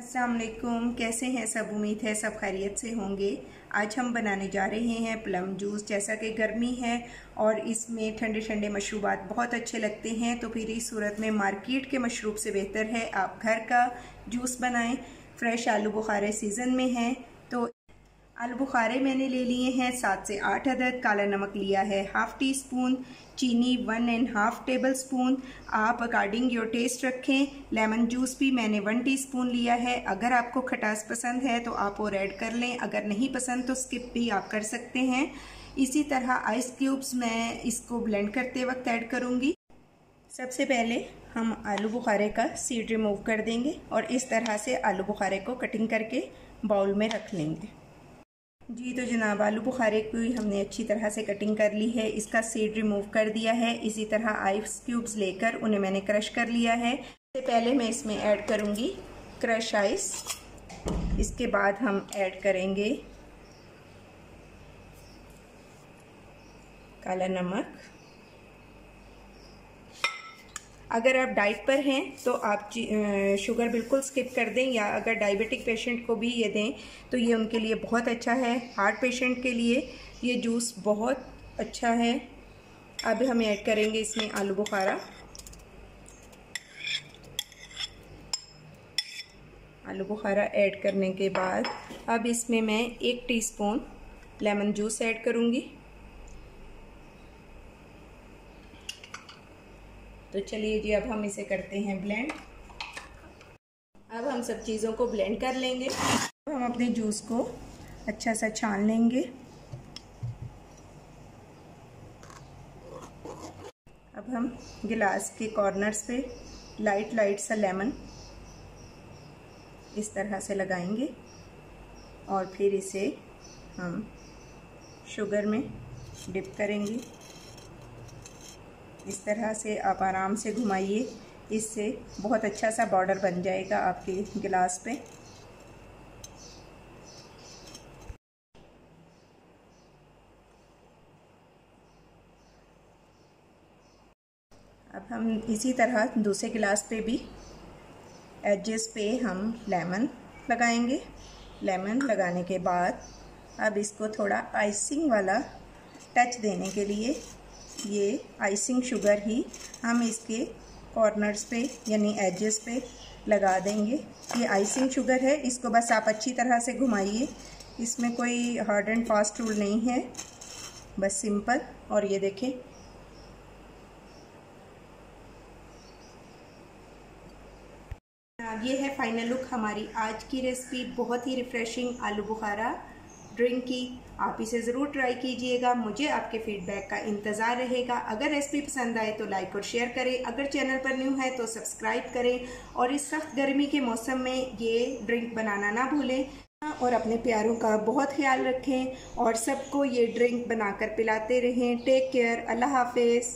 अस्सलाम वालेकुम, कैसे हैं सब। उम्मीद है सब खैरियत से होंगे। आज हम बनाने जा रहे हैं प्लम जूस। जैसा कि गर्मी है और इसमें ठंडे ठंडे मशरूबात बहुत अच्छे लगते हैं, तो फिर इस सूरत में मार्केट के मशरूब से बेहतर है आप घर का जूस बनाएं। फ्रेश आलू बुखारे सीज़न में हैं, तो आलू बुखारे मैंने ले लिए हैं 7 से 8 अदद। काला नमक लिया है हाफ़ टी स्पून, चीनी 1½ टेबल स्पून। आप अकॉर्डिंग योर टेस्ट रखें। लेमन जूस भी मैंने 1 टीस्पून लिया है। अगर आपको खटास पसंद है तो आप और ऐड कर लें, अगर नहीं पसंद तो स्किप भी आप कर सकते हैं। इसी तरह आइस क्यूब्स मैं इसको ब्लेंड करते वक्त ऐड करूँगी। सबसे पहले हम आलू बुखारे का सीड रिमूव कर देंगे और इस तरह से आलू बुखारे को कटिंग करके बाउल में रख लेंगे। जी तो जनाब, आलू बुखारे की हमने अच्छी तरह से कटिंग कर ली है, इसका सीड रिमूव कर दिया है। इसी तरह आइस क्यूब्स लेकर उन्हें मैंने क्रश कर लिया है। इससे पहले मैं इसमें ऐड करूंगी क्रश आइस। इसके बाद हम ऐड करेंगे काला नमक। अगर आप डाइट पर हैं तो आप शुगर बिल्कुल स्किप कर दें, या अगर डायबिटिक पेशेंट को भी ये दें तो ये उनके लिए बहुत अच्छा है। हार्ट पेशेंट के लिए ये जूस बहुत अच्छा है। अब हम ऐड करेंगे इसमें आलू बुखारा। आलू बुखारा ऐड करने के बाद अब इसमें मैं 1 टीस्पून लेमन जूस ऐड करूँगी। तो चलिए जी, अब हम इसे करते हैं ब्लेंड। अब हम सब चीज़ों को ब्लेंड कर लेंगे। अब हम अपने जूस को अच्छा सा छान लेंगे। अब हम गिलास के कॉर्नर्स पे लाइट सा लेमन इस तरह से लगाएंगे और फिर इसे हम शुगर में डिप करेंगे। इस तरह से आप आराम से घुमाइए, इससे बहुत अच्छा सा बॉर्डर बन जाएगा आपके गिलास पे। अब हम इसी तरह दूसरे गिलास पे भी एजेस पे हम लेमन लगाएंगे। लेमन लगाने के बाद अब इसको थोड़ा आइसिंग वाला टच देने के लिए ये आइसिंग शुगर ही हम इसके कॉर्नर्स पे यानी एजेस पे लगा देंगे। ये आइसिंग शुगर है, इसको बस आप अच्छी तरह से घुमाइए। इसमें कोई हार्ड एंड फास्ट रूल नहीं है, बस सिंपल। और ये देखें, ये है फाइनल लुक हमारी आज की रेसिपी। बहुत ही रिफ्रेशिंग आलू बुखारा ड्रिंक की। आप इसे ज़रूर ट्राई कीजिएगा। मुझे आपके फीडबैक का इंतज़ार रहेगा। अगर रेसिपी पसंद आए तो लाइक और शेयर करें। अगर चैनल पर न्यू है तो सब्सक्राइब करें। और इस सख्त गर्मी के मौसम में ये ड्रिंक बनाना ना भूलें। और अपने प्यारों का बहुत ख्याल रखें और सबको ये ड्रिंक बनाकर पिलाते रहें। Take care. अल्लाह हाफिज़।